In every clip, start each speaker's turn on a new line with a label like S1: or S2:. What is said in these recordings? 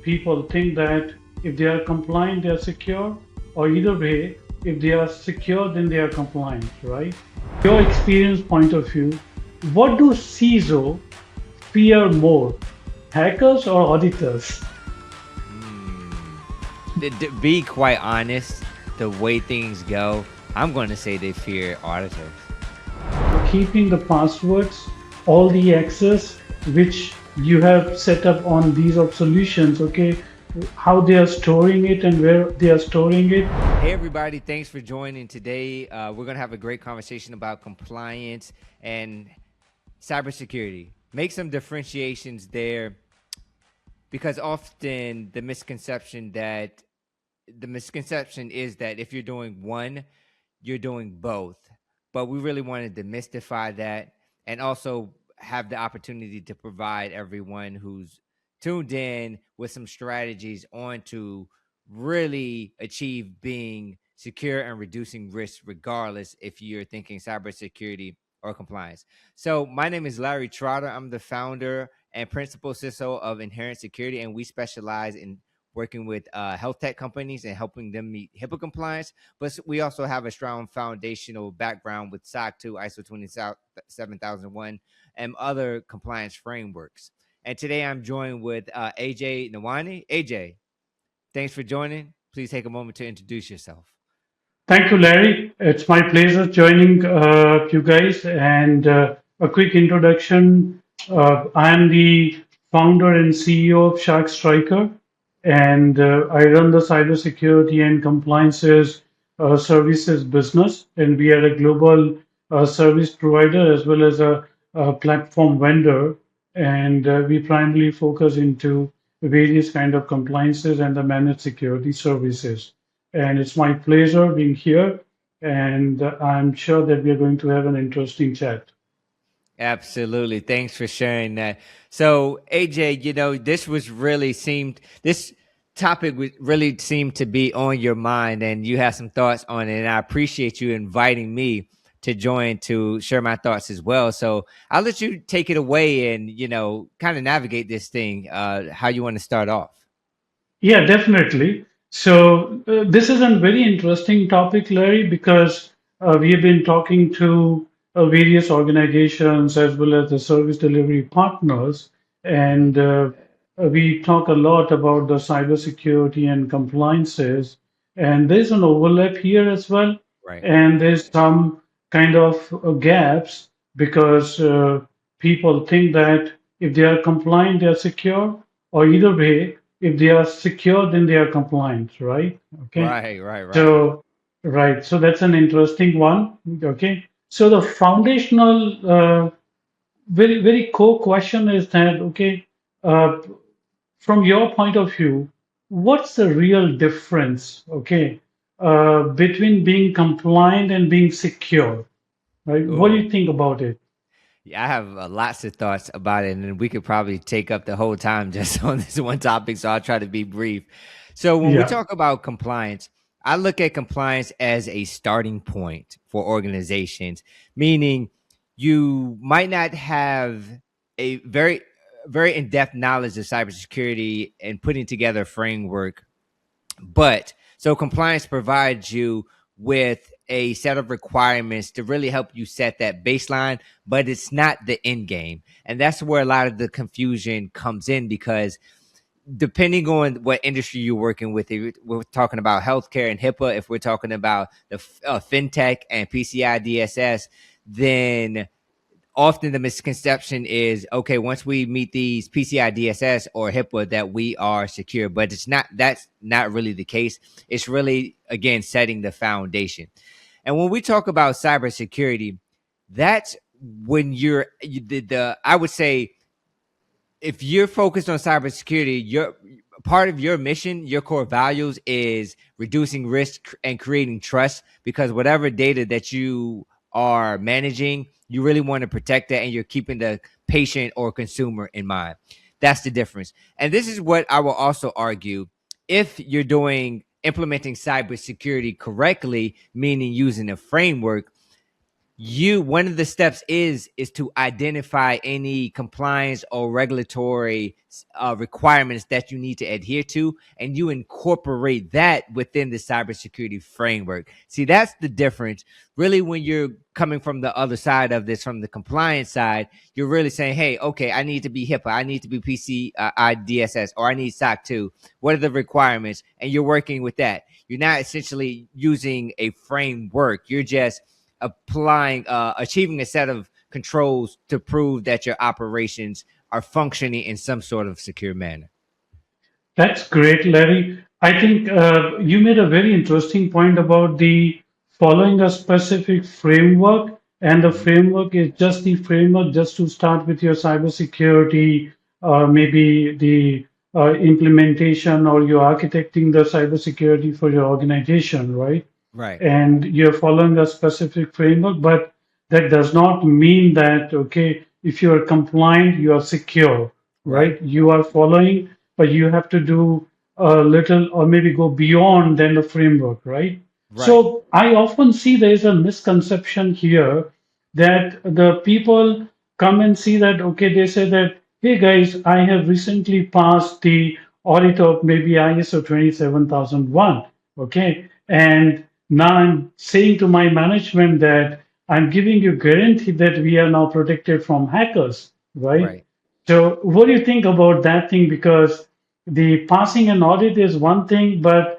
S1: People think that if they are compliant, they are secure, or either way, if they are secure, then they are compliant, right? Your experience point of view, what do CISO fear more, hackers or auditors?
S2: To be quite honest, the way things go, I'm going to say they fear auditors.
S1: Keeping the passwords, all the access which you have set up on these of solutions, okay, how they are storing it and where they are storing it.
S2: Hey everybody, thanks for joining today. We're going to have a great conversation about compliance and cybersecurity. Make some differentiations there, because often the misconception is that if you're doing one, you're doing both. But we really wanted to demystify that and also have the opportunity to provide everyone who's tuned in with some strategies on to really achieve being secure and reducing risk, regardless if you're thinking cybersecurity or compliance. So my name is Larry Trotter. I'm the founder and principal CISO of Inherent Security, and we specialize in working with health tech companies and helping them meet HIPAA compliance. But we also have a strong foundational background with SOC 2, ISO 27001, and other compliance frameworks. And today I'm joined with AJ Nawani. AJ, thanks for joining. Please take a moment to introduce yourself.
S1: Thank you, Larry. It's my pleasure joining you guys. And a quick introduction. I am the founder and CEO of SharkStriker, and I run the cybersecurity and compliances services business. And we are a global service provider as well as a platform vendor. And we primarily focus into various kind of compliances and the managed security services. And it's my pleasure being here. And I'm sure that we are going to have an interesting chat.
S2: Absolutely. Thanks for sharing that. So, AJ, this topic really seemed to be on your mind, and you had some thoughts on it. And I appreciate you inviting me to join to share my thoughts as well. So I'll let you take it away and, kind of navigate this thing, how you want to start off.
S1: Yeah, definitely. So this is a very interesting topic, Larry, because we have been talking to various organizations as well as the service delivery partners, and we talk a lot about the cybersecurity and compliances, and there's an overlap here as well,
S2: Right.
S1: and there's some kind of gaps because people think that if they are compliant, they are secure, or either way, if they are secure, then they are compliant, right? Okay.
S2: Right.
S1: So, right. So that's an interesting one. Okay. So the foundational, very core question is that, okay, uh, from your point of view, what's the real difference, okay, between being compliant and being secure, right? What do
S2: Oh,
S1: you think about it?
S2: yeah, I have lots of thoughts about it, and we could probably take up the whole time just on this one topic. So I'll try to be brief. So when we
S1: Yeah.
S2: talk about compliance, I look at compliance as a starting point for organizations, meaning you might not have a very in-depth knowledge of cybersecurity and putting together a framework, but so compliance provides you with a set of requirements to really help you set that baseline, but it's not the end game. And that's where a lot of the confusion comes in, because depending on what industry you're working with, if we're talking about healthcare and HIPAA, if we're talking about the fintech and PCI DSS, then often the misconception is, okay, once we meet these PCI DSS or HIPAA, that we are secure, but that's not really the case. It's really, again, setting the foundation. And when we talk about cybersecurity, that's when I would say, if you're focused on cybersecurity, your part of your mission, your core values is reducing risk and creating trust, because whatever data that you are managing, you really want to protect that, and you're keeping the patient or consumer in mind. That's the difference. And this is what I will also argue. if you're doing implementing cybersecurity correctly, meaning using a framework, one of the steps is to identify any compliance or regulatory requirements that you need to adhere to, and you incorporate that within the cybersecurity framework. See, that's the difference. Really, when you're coming from the other side of this, from the compliance side, you're really saying, hey, okay, I need to be HIPAA, I need to be DSS, or I need SOC 2. What are the requirements? And you're working with that. You're not essentially using a framework. You're just achieving a set of controls to prove that your operations are functioning in some sort of secure manner.
S1: That's great, Larry. I think you made a very interesting point about the following a specific framework, and the
S2: Mhm.
S1: framework is just the framework just to start with your cybersecurity, maybe the implementation, or you're architecting the cybersecurity for your organization, right?
S2: Right,
S1: And you're following a specific framework, but that does not mean that, okay, if you are compliant, you are secure,
S2: right,
S1: right? You are following, but you have to do a little or maybe go beyond than the framework, right?
S2: right,
S1: So I often see there is a misconception here that the people come and see that, okay, they say that, hey guys, I have recently passed the audit of maybe ISO 27001, okay? And now I'm saying to my management that I'm giving you guarantee that we are now protected from hackers, right?
S2: right.
S1: So what do you think about that thing? Because the passing an audit is one thing, but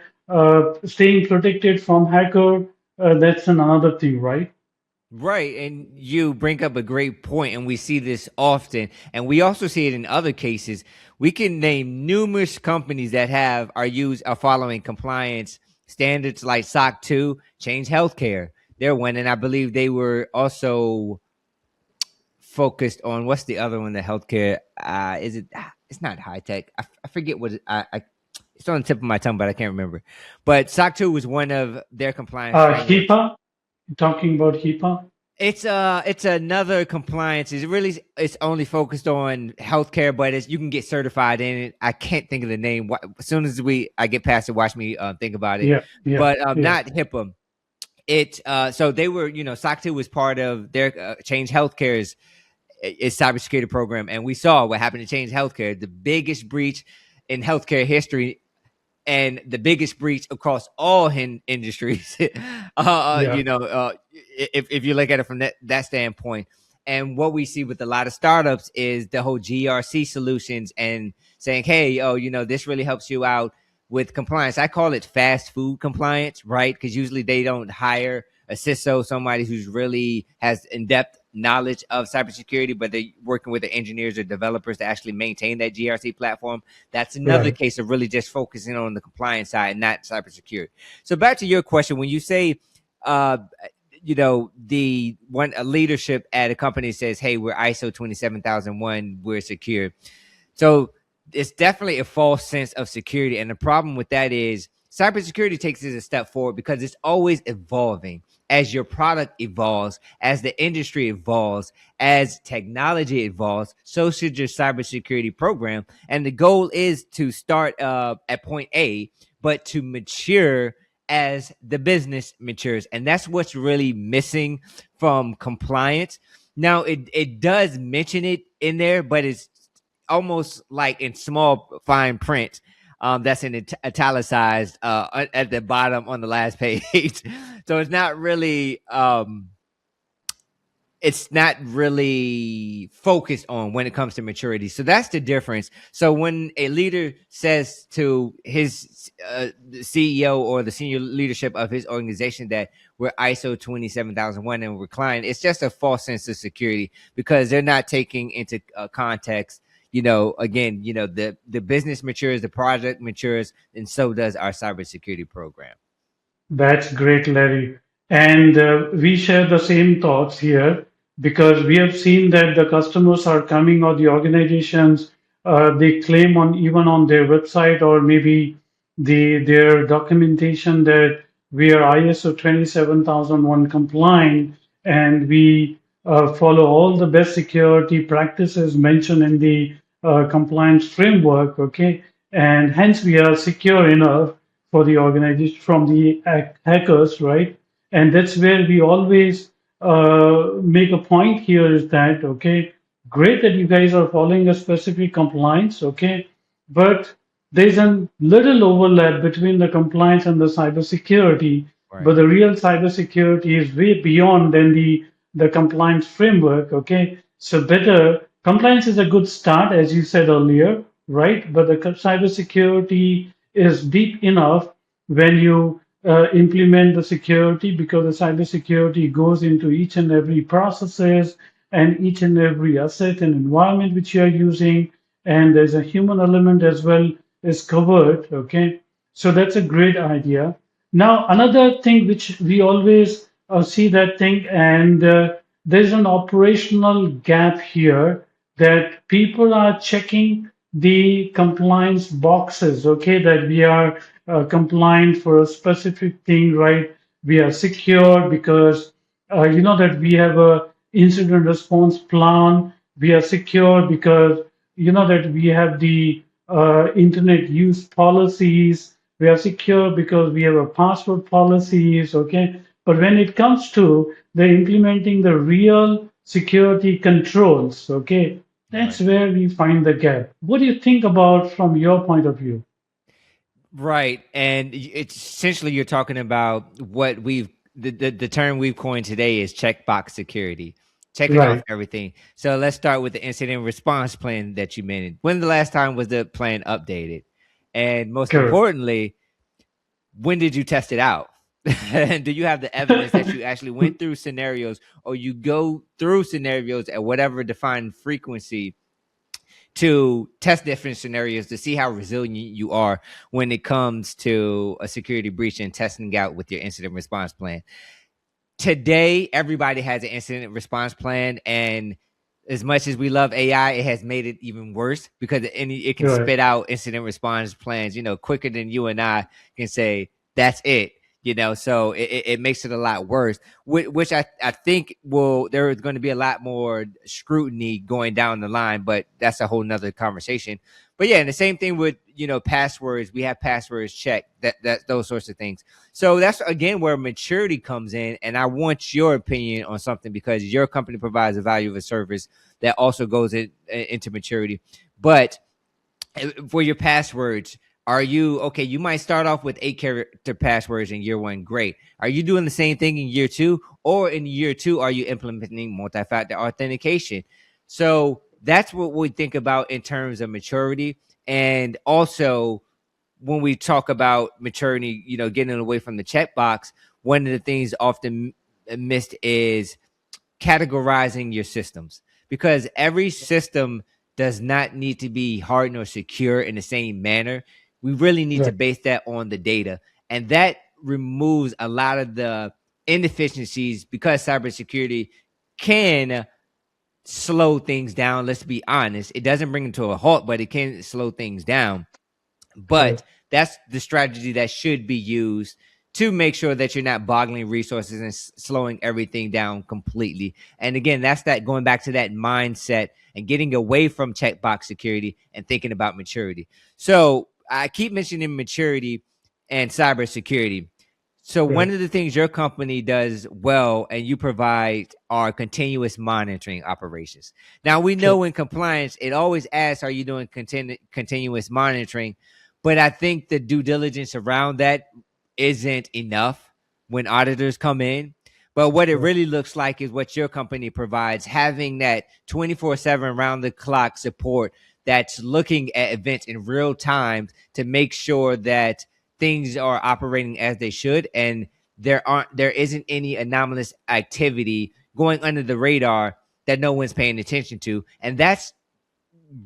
S1: staying protected from hacker, that's another thing, right?
S2: Right, and you bring up a great point, and we see this often, and we also see it in other cases. We can name numerous companies that are following compliance standards like SOC 2, Change Healthcare. They're one, and I believe they were also focused on what's the other one? The healthcare. Is it? It's not high tech. I forget what it's on the tip of my tongue, but I can't remember. But SOC 2 was one of their compliance frameworks.
S1: HIPAA, talking about HIPAA.
S2: It's another compliance. It's only focused on healthcare, but you can get certified in it. I can't think of the name. As soon as I get past it, watch me think about it.
S1: Yeah, yeah,
S2: But
S1: yeah,
S2: not HIPAA. So they were, SOC 2 was part of their Change Healthcare's cybersecurity program, and we saw what happened to Change Healthcare, the biggest breach in healthcare history, and the biggest breach across all industries.
S1: yeah,
S2: If you look at it from that standpoint, and what we see with a lot of startups is the whole GRC solutions and saying, hey, this really helps you out with compliance. I call it fast food compliance, right? Because usually they don't hire a CISO, somebody who's really has in-depth knowledge of cybersecurity, but they're working with the engineers or developers to actually maintain that GRC platform. That's another
S1: right.
S2: case of really just focusing on the compliance side and not cybersecurity. So back to your question, when you say, the one a leadership at a company says, "Hey, we're ISO 27001, we're secure." So it's definitely a false sense of security, and the problem with that is cybersecurity takes it a step forward because it's always evolving. As your product evolves, as the industry evolves, as technology evolves, so should your cybersecurity program. And the goal is to start at point A, but to mature as the business matures. And that's what's really missing from compliance. Now, it does mention it in there, but it's almost like in small fine print. That's in italicized at the bottom on the last page. So it's not really focused on when it comes to maturity. So that's the difference. So when a leader says to his CEO or the senior leadership of his organization that we're ISO 27001 and we're client, it's just a false sense of security because they're not taking into context, again, the business matures, the project matures, and so does our cybersecurity program.
S1: That's great, Larry. And we share the same thoughts here because we have seen that the customers are coming or the organizations, they claim on even on their website or maybe their documentation that we are ISO 27001 compliant and we follow all the best security practices mentioned in the compliance framework. Okay. and hence we are secure enough for the organization from the hackers, right? And that's where we always make a point here is that, okay, great that you guys are following a specific compliance, okay, but there's a little overlap between the compliance and the cybersecurity, but
S2: Right.
S1: the real cybersecurity is way beyond than the compliance framework, okay? So better compliance is a good start, as you said earlier, right? But the cybersecurity is deep enough when you implement the security because the cybersecurity goes into each and every processes and each and every asset and environment which you are using, and there's a human element as well is covered. Okay, so that's a great idea. Now another thing which we always see that thing, and there's an operational gap here that people are checking the compliance boxes, okay, that we are compliant for a specific thing, right? We are secure because you know that we have a incident response plan. We are secure because you know that we have the internet use policies. We are secure because we have a password policies, okay? But when it comes to the implementing the real security controls, okay, that's
S2: Right.
S1: where we find the gap. What do you think about from your point of view?
S2: Right. And it's essentially you're talking about what the term we've coined today is checkbox security, checking off
S1: Right,
S2: everything. So let's start with the incident response plan that you mentioned. When the last time was the plan updated? And most
S1: correct.
S2: importantly, when did you test it out? And do you have the evidence that you actually went through scenarios or you go through scenarios at whatever defined frequency to test different scenarios to see how resilient you are when it comes to a security breach and testing out with your incident response plan? Today, everybody has an incident response plan, and as much as we love AI, it has made it even worse because it can
S1: Right,
S2: spit out incident response plans, quicker than you and I can say that's it. So it makes it a lot worse, which I think there is going to be a lot more scrutiny going down the line, but that's a whole nother conversation. But yeah, and the same thing with passwords. We have passwords checked, that those sorts of things. So that's again where maturity comes in, and I want your opinion on something because your company provides a value of a service that also goes into maturity. But for your passwords, are you okay? You might start off with 8-character passwords in year one. Great. Are you doing the same thing in year two, or in year two, are you implementing multi-factor authentication? So that's what we think about in terms of maturity, and also when we talk about maturity, getting away from the checkbox, one of the things often missed is categorizing your systems because every system does not need to be hardened or secure in the same manner. We really need to
S1: right,
S2: base that on the data, and that removes a lot of the inefficiencies because cybersecurity can slow things down. Let's be honest, it doesn't bring them to a halt, but it can slow things down. But
S1: correct.
S2: that's the strategy that should be used to make sure that you're not boggling resources and slowing everything down completely. And again, that's that going back to that mindset and getting away from checkbox security and thinking about maturity. So I keep mentioning maturity and cybersecurity. So one
S1: Right,
S2: of the things your company does well and you provide are continuous monitoring operations. Now we
S1: sure.
S2: know in compliance, it always asks, are you doing continuous monitoring? But I think the due diligence around that isn't enough when auditors come in. But what it
S1: Right.
S2: really looks like is what your company provides, having that 24/7 round the clock support that's looking at events in real time to make sure that things are operating as they should and there isn't any anomalous activity going under the radar that no one's paying attention to. And that's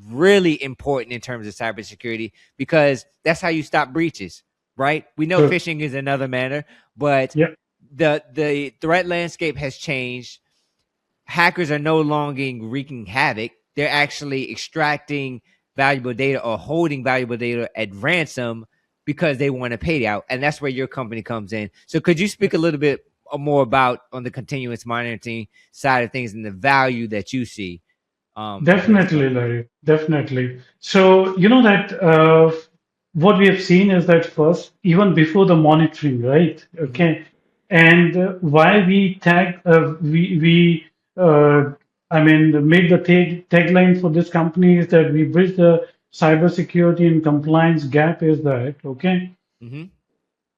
S2: really important in terms of cybersecurity because that's how you stop breaches, right? We know
S1: Sure.
S2: phishing is another manner, but
S1: Yeah,
S2: the threat landscape has changed. Hackers are no longer wreaking havoc. They're actually extracting valuable data or holding valuable data at ransom because they want to pay out. And that's where your company comes in. So could you speak a little bit more about on the continuous monitoring side of things and the value that you see in those
S1: definitely,
S2: companies?
S1: Larry. Definitely. So, you know that what we have seen is that first, even before the monitoring, right?
S2: Hmm.
S1: Okay, and why we uh, I mean, made the tagline for this company is that we bridge the cybersecurity and compliance gap. Is that okay?
S2: Hmm.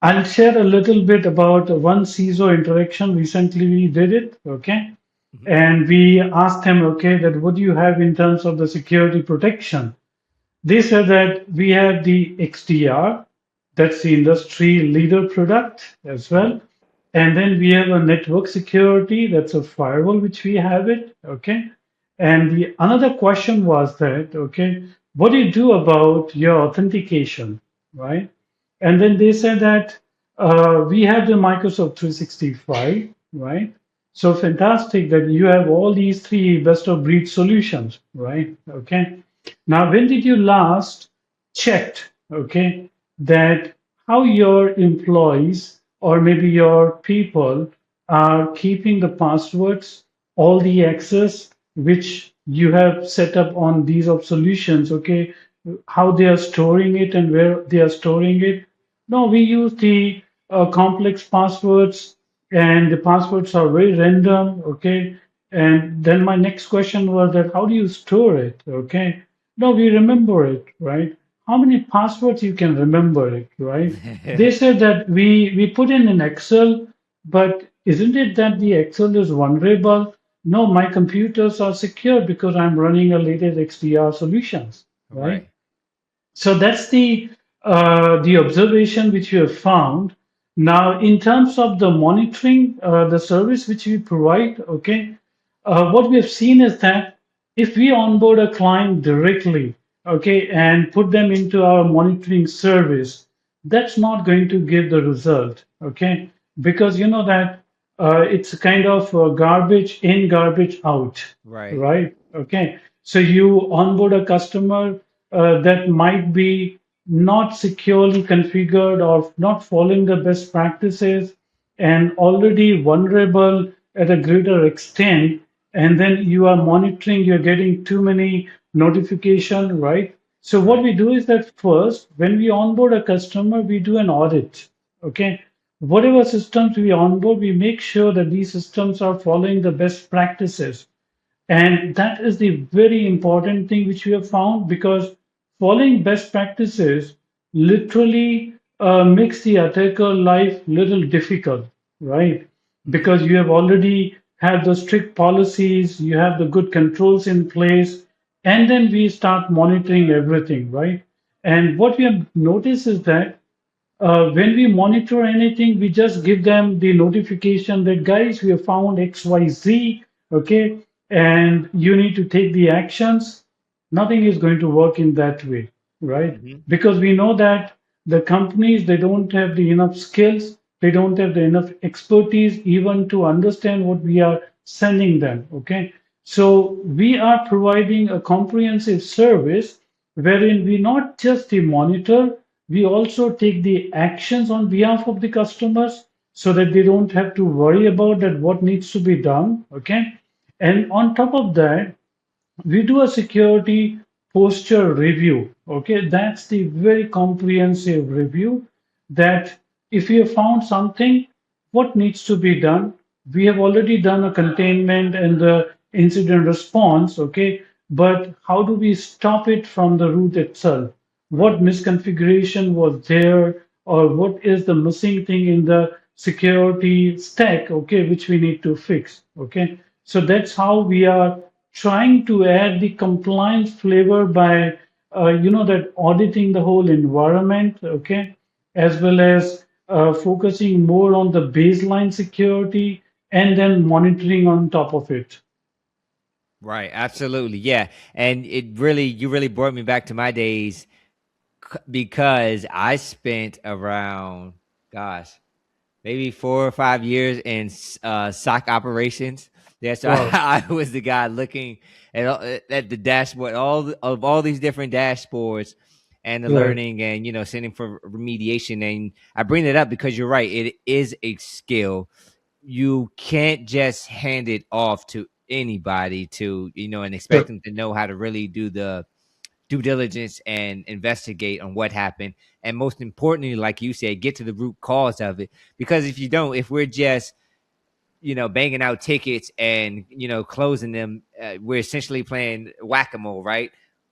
S1: I'll share a little bit about one CISO interaction. Recently, we did it. Okay,
S2: Hmm.
S1: and we asked him, okay, that what do you have in terms of the security protection? They said that we have the XDR, that's the industry leader product as
S2: Hmm.
S1: well. And then we have a network security, that's a firewall, which we have it. Okay. And the another question was that, okay, what do you do about your authentication, right? And then they said that we have the Microsoft 365, right? So fantastic that you have all these three best of breed solutions, right? Okay. Now, when did you last checked, okay, that how your employees or maybe your people are keeping the passwords, all the access which you have set up on these of solutions, okay, how they are storing it and where they are storing it. No, we use the complex passwords, and the passwords are very random, okay. And then my next question was that how do you store it, okay? No, we remember it, right? How many passwords you can remember it, right? They said that we put in an Excel, but isn't it that the Excel is vulnerable? No, my computers are secure because I'm running a latest XDR solutions, right?
S2: Right.
S1: So that's the observation which we have found. Now, in terms of the monitoring, the service which we provide, okay, what we have seen is that if we onboard a client directly, okay, and put them into our monitoring service, that's not going to give the result, okay, because you know that it's a kind of garbage in, garbage out,
S2: Right.
S1: right? Okay, so you onboard a customer that might be not securely configured or not following the best practices and already vulnerable at a greater extent, and then you are monitoring, you're getting too many notification, right? So what
S2: Right.
S1: we do is that first, when we onboard a customer, we do an audit. Okay. Whatever systems we onboard, we make sure that these systems are following the best practices. And that is the very important thing which we have found, because following best practices literally makes the attacker life little difficult, right?
S2: Hmm.
S1: Because you have already had the strict policies, you have the good controls in place, and then we start monitoring everything, right? And what we have noticed is that when we monitor anything, we just give them the notification that guys, we have found XYZ, okay, and you need to take the actions. Nothing is going to work in that way, right?
S2: Hmm.
S1: Because we know that the companies, they don't have the enough skills, they don't have the enough expertise even to understand what we are sending them, okay? So we are providing a comprehensive service wherein we not just the monitor, we also take the actions on behalf of the customers so that they don't have to worry about that what needs to be done. Okay. And on top of that, we do a security posture review. Okay, that's the very comprehensive review that if we have found something, what needs to be done? We have already done a containment and the incident response. Okay, but how do we stop it from the root itself? What
S2: Right.
S1: misconfiguration was there, or what is the missing thing in the security stack? Okay, which we need to fix. Okay, so that's how we are trying to add the compliance flavor by that auditing the whole environment, okay, as well as focusing more on the baseline security and then monitoring on top of it.
S2: Right. Absolutely. Yeah. And you really brought me back to my days because I spent around, gosh, maybe 4 or 5 years in SOC operations. Yeah, so
S1: Wow.
S2: I was the guy looking at the dashboard, of all these different dashboards, and the
S1: Right.
S2: learning, and sending for remediation. And I bring it up because you're right; it is a skill. You can't just hand it off to anybody to and expect
S1: Sure.
S2: them to know how to really do the due diligence and investigate on what happened, and most importantly, like you said, get to the root cause of it. Because if you don't, if we're just banging out tickets and closing them, we're essentially playing whack-a-mole, right?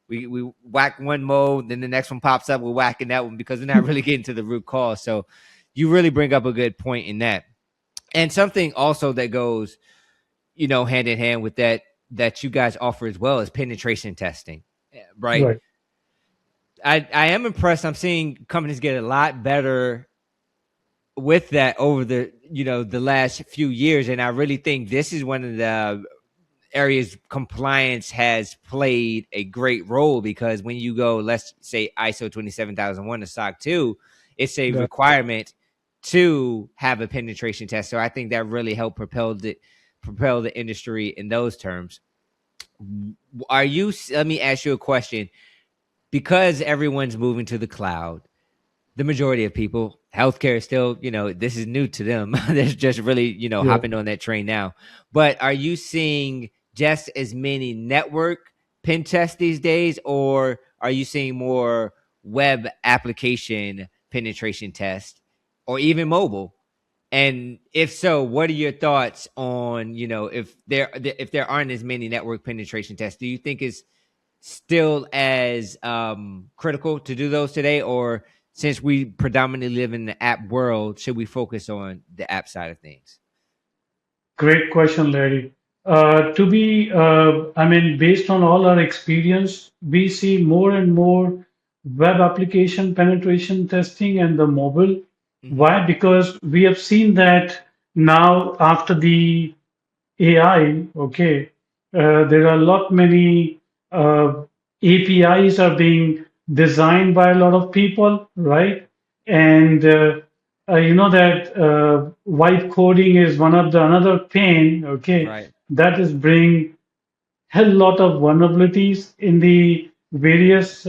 S2: We whack one mode, then the next one pops up, we're whacking that one because we're not really getting to the root cause. So you really bring up a good point in that. And something also that goes hand in hand with that you guys offer as well is penetration testing, right?
S1: Right.
S2: I am impressed. I'm seeing companies get a lot better with that over the last few years, and I really think this is one of the areas compliance has played a great role, because when you go, let's say ISO 27001 to SOC 2, it's a
S1: That,
S2: requirement to have a penetration test. So I think that really helped propel the industry in those terms. Let me ask you a question. Because everyone's moving to the cloud, the majority of people, healthcare is still, this is new to them. They're just really,
S1: yeah.
S2: hopping on that train now. But are you seeing just as many network pen tests these days, or are you seeing more web application penetration tests, or even mobile? And if so, what are your thoughts on, if there aren't as many network penetration tests, do you think it's still as critical to do those today, or since we predominantly live in the app world, should we focus on the app side of things?
S1: Great question, Larry. I mean, based on all our experience, we see more and more web application penetration testing and the mobile.
S2: Mm-hmm.
S1: Why? Because we have seen that now after the AI, okay, there are a lot many APIs are being designed by a lot of people, right? And you know that vibe coding is one of the another pain, okay,
S2: Right.
S1: that is bring hell lot of vulnerabilities in the various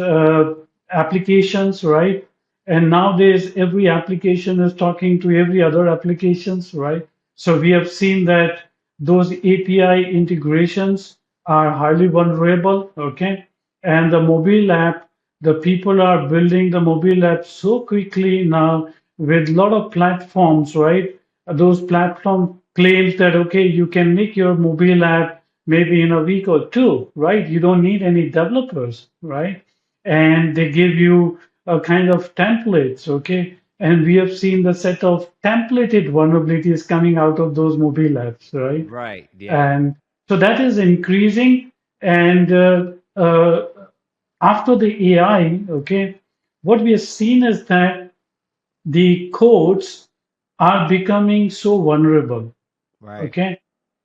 S1: applications, right? And nowadays, every application is talking to every other applications, right? So we have seen that those API integrations are highly vulnerable, okay? And the mobile app, the people are building the mobile app so quickly now with a lot of platforms, right? Those platform claims that, okay, you can make your mobile app maybe in a week or two, right? You don't need any developers, right? And they give you a kind of templates, okay? And we have seen the set of templated vulnerabilities coming out of those mobile apps, right?
S2: Right. Yeah.
S1: And so that is increasing. And after the AI, okay, what we have seen is that the codes are becoming so vulnerable,
S2: Right.
S1: okay,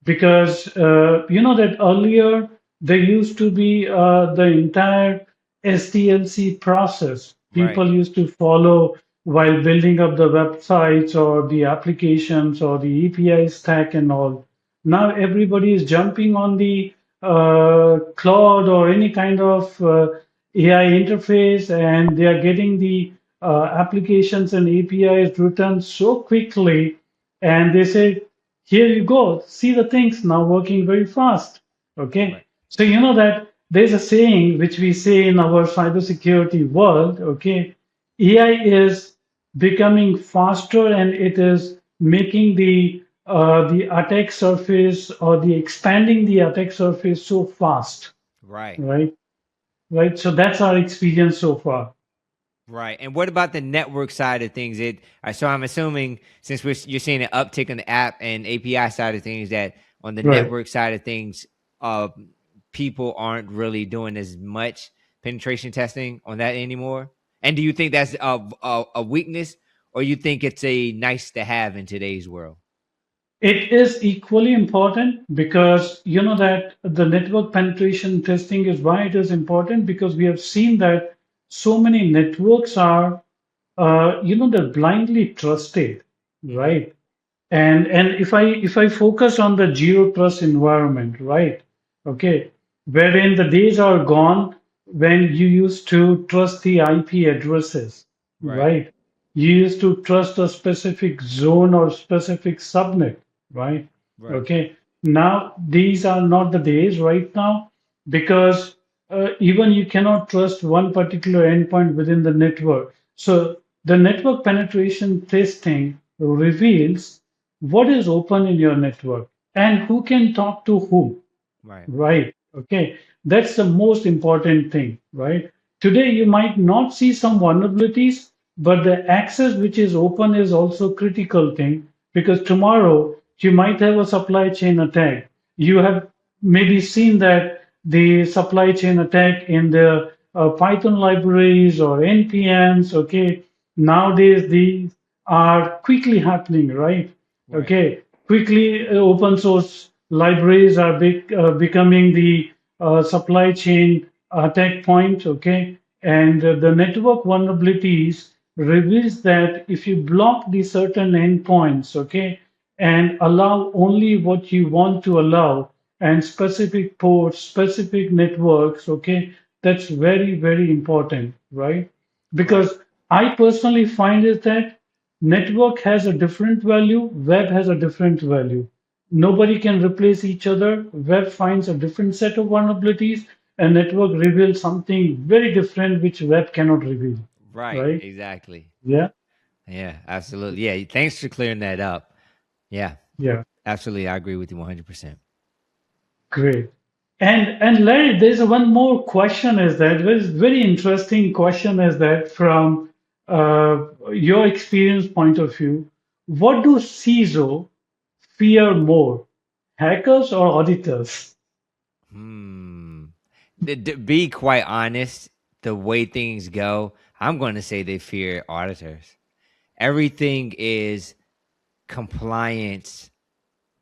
S1: because you know that earlier there used to be the entire SDLC process
S2: Right.
S1: people used to follow while building up the websites or the applications or the API stack and all. Now everybody is jumping on the cloud or any kind of AI interface, and they are getting the applications and APIs written so quickly, and they say, here you go, see the things now working very fast. Okay.
S2: Right.
S1: So you know that there's a saying which we say in our cybersecurity world, okay, AI is becoming faster and it is making the attack surface or the expanding the attack surface so fast,
S2: Right.
S1: right? Right. So that's our experience so far.
S2: Right. And what about the network side of things? So I'm assuming, since you're seeing an uptick in the app and API side of things, that on the
S1: Right.
S2: network side of things, uh, people aren't really doing as much penetration testing on that anymore. And do you think that's a weakness, or you think it's a nice to have in today's world?
S1: It is equally important because you know that the network penetration testing is why it is important, because we have seen that so many networks are, they're blindly trusted,
S2: Mm-hmm.
S1: right? And if I focus on the zero trust environment, right? Okay, wherein the days are gone when you used to trust the IP addresses,
S2: Right.
S1: right? You used to trust a specific zone or specific subnet, right?
S2: Right.
S1: Okay. Now these are not the days right now, because even you cannot trust one particular endpoint within the network. So the network penetration testing reveals what is open in your network and who can talk to whom.
S2: Right.
S1: Right. Okay. That's the most important thing, right? Today, you might not see some vulnerabilities, but the access which is open is also critical thing because tomorrow you might have a supply chain attack. You have maybe seen that the supply chain attack in the Python libraries or NPMs. Okay. Nowadays, these are quickly happening, right?
S2: Right.
S1: Okay, quickly open source libraries are becoming the supply chain attack point. Okay, and the network vulnerabilities reveals that if you block the certain endpoints, okay, and allow only what you want to allow, and specific ports, specific networks, okay, that's very very important, right?
S2: Right.
S1: Because I personally find is that network has a different value, web has a different value. Nobody can replace each other. Web finds a different set of vulnerabilities, and network reveals something very different which web cannot reveal.
S2: Right.
S1: Right?
S2: Exactly.
S1: Yeah,
S2: Yeah. Absolutely. Yeah. Thanks for clearing that up. Yeah.
S1: yeah,
S2: Absolutely. I agree with you 100%.
S1: great. And Larry, there's one more question is that very interesting question is that from your experience point of view, what do CISO fear more, hackers or auditors?
S2: Hmm. To be quite honest, the way things go, I'm going to say they fear auditors. Everything is compliance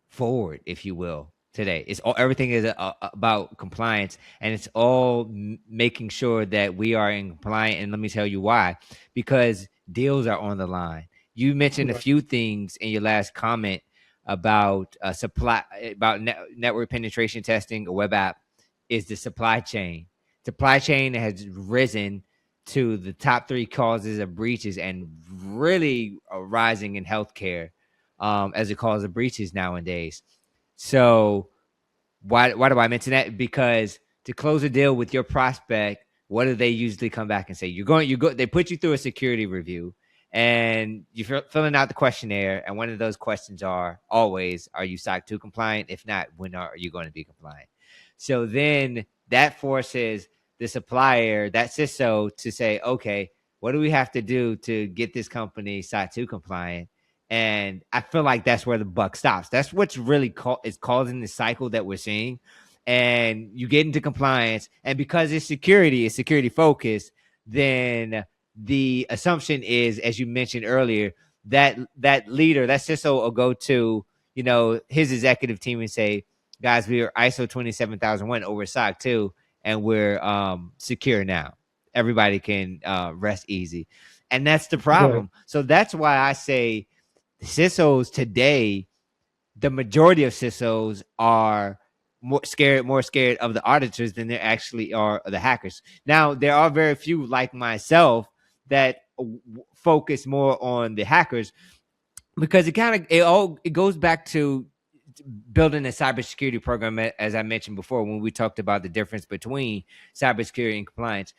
S2: forward, if you will, today. It's all everything is about compliance, and it's all making sure that we are in compliant. And let me tell you why: because deals are on the line. You mentioned a
S1: Right,
S2: few things in your last comment about supply, about network penetration testing. A web app is the supply chain. Supply chain has risen to the top three causes of breaches and really rising in healthcare as a cause of breaches nowadays. So why do I mention that? Because to close a deal with your prospect, what do they usually come back and say? You go. They put you through a security review, and you're filling out the questionnaire. And one of those questions are always, "Are you SOC 2 compliant? If not, when are you going to be compliant?" So then that forces the supplier, that CISO, to say, "Okay, what do we have to do to get this company SOC 2 compliant?" And I feel like that's where the buck stops. That's what's really is causing the cycle that we're seeing. And you get into compliance, and because it's security focused, then the assumption is, as you mentioned earlier, that that leader, that CISO, will go to his executive team and say, "Guys, we are ISO 27001 over SOC 2, and we're secure now. Everybody can rest easy." And that's the
S1: right,
S2: problem. So that's why I say CISOs today, the majority of CISOs are more scared of the auditors than they actually are the hackers. Now, there are very few like myself that focus more on the hackers because it goes back to building a cybersecurity program, as I mentioned before when we talked about the difference between cybersecurity and compliance.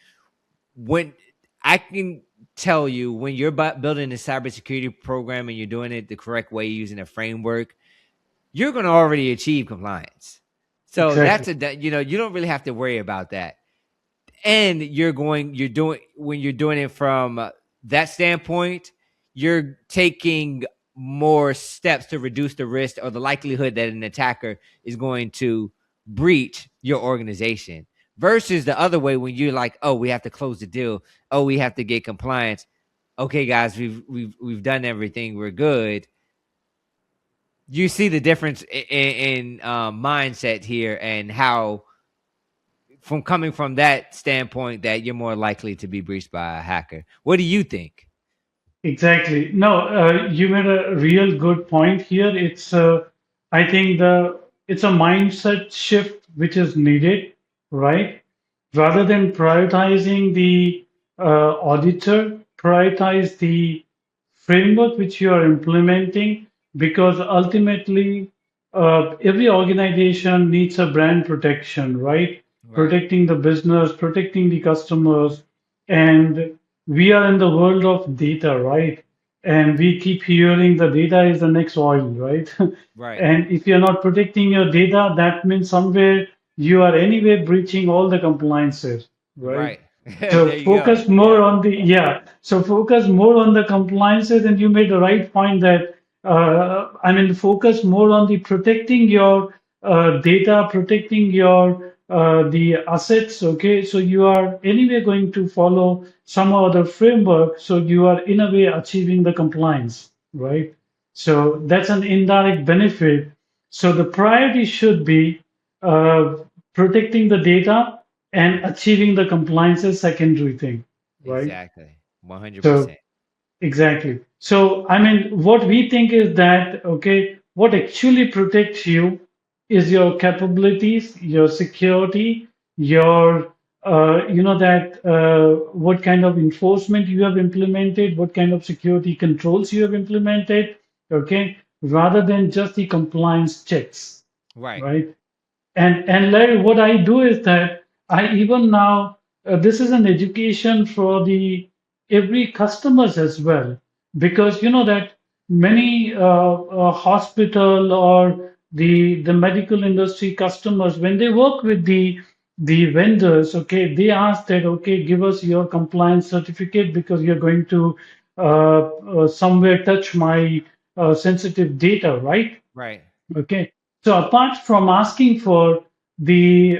S2: When I can tell you, when you're building a cybersecurity program and you're doing it the correct way using a framework, you're going to already achieve compliance. So
S1: exactly.
S2: you don't really have to worry about that. And you're doing when you're doing it from that standpoint, you're taking more steps to reduce the risk or the likelihood that an attacker is going to breach your organization versus the other way when you're like, oh, we have to close the deal, oh, we have to get compliance, okay guys, we've done everything, we're good. You see the difference in mindset here, and how from coming from that standpoint that you're more likely to be breached by a hacker. What do you think?
S1: Exactly. No, you made a real good point here. I think it's a mindset shift which is needed, right? Rather than prioritizing the auditor, prioritize the framework which you are implementing, because ultimately every organization needs a brand protection, right?
S2: Right.
S1: protecting the business, protecting the customers. And we are in the world of data, right? And we keep hearing the data is the next oil, right?
S2: Right.
S1: And if you're not protecting your data, that means somewhere you are anyway breaching all the compliances, right?
S2: Right.
S1: So
S2: There you go.
S1: focus more
S2: Yeah.
S1: on the, yeah. So focus more on the compliances, and you made the right point that focus more on the protecting your data, protecting your the assets. Okay, so you are anyway going to follow some other framework, so you are in a way achieving the compliance, right? So that's an indirect benefit. So the priority should be uh, protecting the data and achieving the compliance is secondary thing, right?
S2: Exactly.
S1: So
S2: 100%.
S1: exactly. So what we think is that okay, what actually protects you is your capabilities, your security, your that what kind of enforcement you have implemented, what kind of security controls you have implemented, okay, rather than just the compliance checks,
S2: Right.
S1: right? And Larry, what I do is that I even now this is an education for the every customers as well, because you know that many hospital or the medical industry customers, when they work with the vendors, okay, they ask that okay, give us your compliance certificate because you're going to somewhere touch my sensitive data, right?
S2: Right.
S1: Okay. So apart from asking for the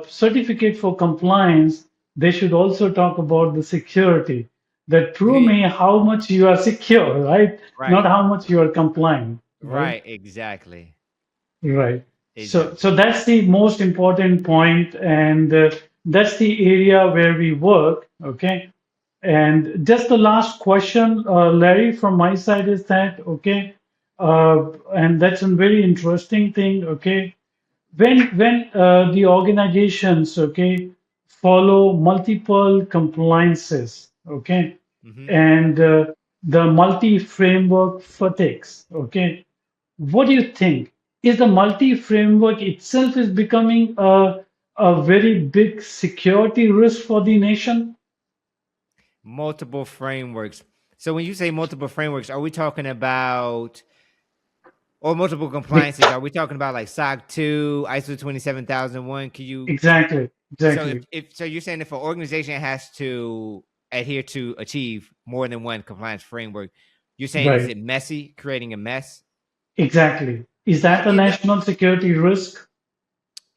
S1: certificate for compliance, they should also talk about the security. That prove me how much you are secure, right? Not
S2: Right.
S1: how much you are compliant, right?
S2: Right. Exactly.
S1: Right. So,
S2: Exactly.
S1: so that's the most important point, and that's the area where we work. Okay. And just the last question, Larry, from my side is that okay, and that's a very interesting thing. Okay, when the organizations okay follow multiple compliances, okay,
S2: Hmm.
S1: and the multi framework fatigues, okay, what do you think? Is the multi framework itself is becoming a very big security risk for the nation?
S2: Multiple frameworks. So when you say multiple frameworks, are we talking about or multiple compliances? Are we talking about like SOC 2, ISO 27001? Can you
S1: Exactly,
S2: so
S1: exactly.
S2: if so you're saying if an organization has to adhere to achieve more than one compliance framework, you're saying is
S1: Right,
S2: it messy, creating a mess?
S1: exactly. Is that a
S2: You know,
S1: national security risk?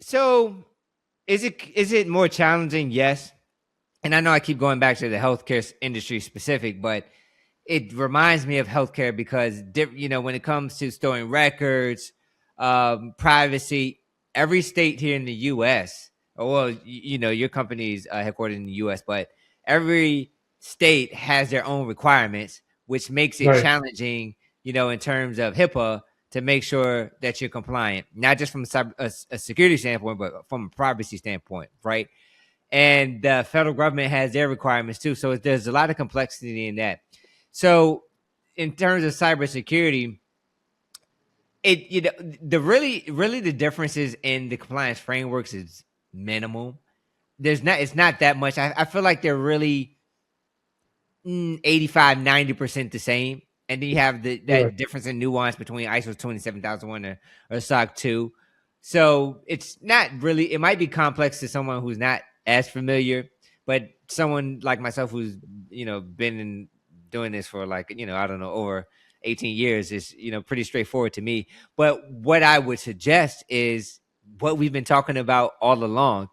S2: so is it more challenging? Yes. And I know I keep going back to the healthcare industry specific, but it reminds me of healthcare because when it comes to storing records, privacy, every state here in the U.S. Well, your company is headquartered in the U.S., but every state has their own requirements, which makes it
S1: Right,
S2: challenging, in terms of HIPAA to make sure that you're compliant, not just from a security standpoint, but from a privacy standpoint, right? And the federal government has their requirements too. So there's a lot of complexity in that. So in terms of cybersecurity, the really the differences in the compliance frameworks is minimal. It's not that much. I feel like they're really 85, 90% the same. And then you have
S1: right,
S2: that difference in nuance between ISO 27001 or SOC 2. So it's not really, it might be complex to someone who's not as familiar, but someone like myself who's, been doing this for like, I don't know, over 18 years is, pretty straightforward to me. But what I would suggest is what we've been talking about all along.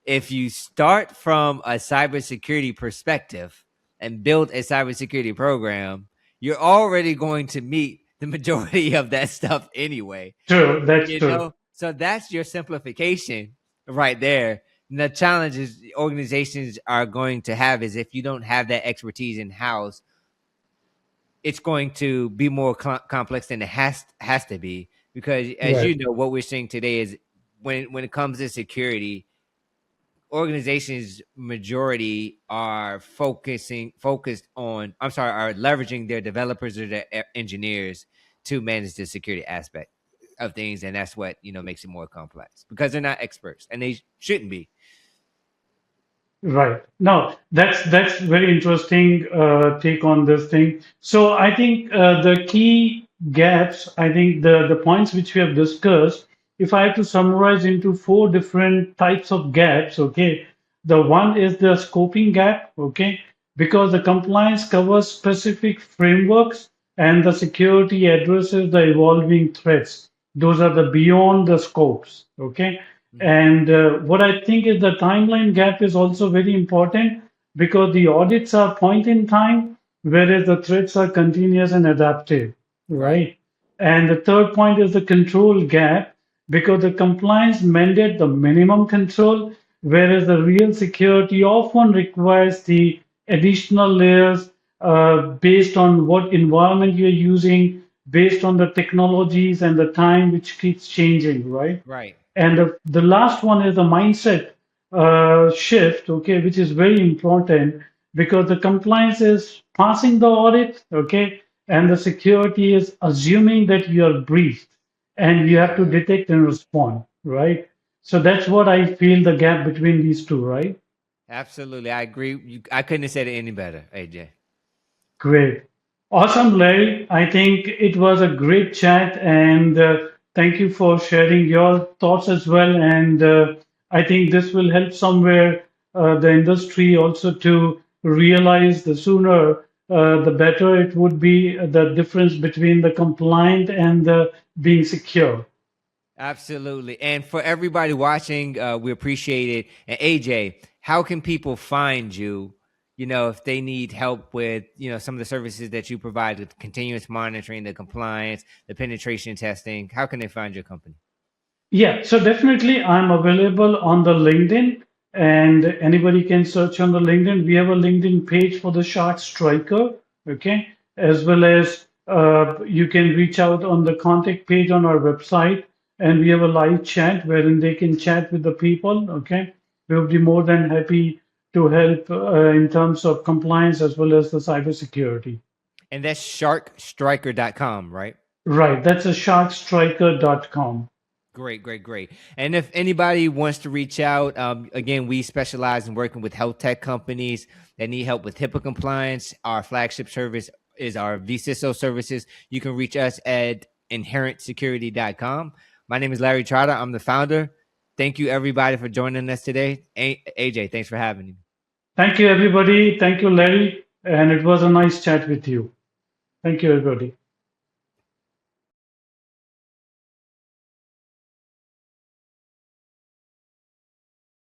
S2: If you start from a cybersecurity perspective and build a cybersecurity program, you're already going to meet the majority of that stuff anyway.
S1: true. That's true.
S2: So that's your simplification right there. And the challenges organizations are going to have is if you don't have that expertise in house, it's going to be more complex than it has to be because as
S1: Right,
S2: you know what we're seeing today is when it comes to security, organizations majority are focused on are leveraging their developers or their engineers to manage the security aspect. of things, and that's what makes it more complex because they're not experts and they shouldn't be.
S1: Right. No, that's very interesting take on this thing. So I think the key gaps, I think the points which we have discussed, if I have to summarize into four different types of gaps, okay, the one is the scoping gap, okay, because the compliance covers specific frameworks and the security addresses the evolving threats. Those are the beyond the scopes, okay.
S2: Mhm.
S1: And what I think is the timeline gap is also very important because the audits are point in time, whereas the threats are continuous and adaptive,
S2: Right.
S1: right? And the third point is the control gap because the compliance mandate the minimum control, whereas the real security often requires the additional layers based on what environment you're using, based on the technologies and the time which keeps changing, right?
S2: Right.
S1: And the last one is the mindset shift, okay, which is very important because the compliance is passing the audit, okay, and the security is assuming that you are briefed and you have to
S2: Yeah.
S1: detect and respond, right? So that's what I feel the gap between these two, right?
S2: Absolutely. I agree. I couldn't have said it any better, AJ.
S1: Great. Awesome, Larry. I think it was a great chat, and thank you for sharing your thoughts as well. And I think this will help somewhere the industry also to realize the sooner the better it would be the difference between the compliant and the being secure.
S2: Absolutely. And for everybody watching, we appreciate it. And AJ, how can people find you? If they need help with, some of the services that you provide with continuous monitoring, the compliance, the penetration testing, how can they find your company?
S1: Yeah, so definitely I'm available on the LinkedIn and anybody can search on the LinkedIn. We have a LinkedIn page for the SharkStriker, okay, as well as you can reach out on the contact page on our website and we have a live chat wherein they can chat with the people, okay. We'll be more than happy to help in terms of compliance as well as the cybersecurity.
S2: And that's sharkstriker.com, right?
S1: Right, that's a sharkstriker.com.
S2: Great, great, great. And if anybody wants to reach out, again, we specialize in working with health tech companies that need help with HIPAA compliance. Our flagship service is our vCISO services. You can reach us at inherentsecurity.com. My name is Larry Trotter. I'm the founder. Thank you, everybody, for joining us today. AJ, thanks for having me.
S1: Thank you, everybody. Thank you, Larry. And it was a nice chat with you. Thank you, everybody.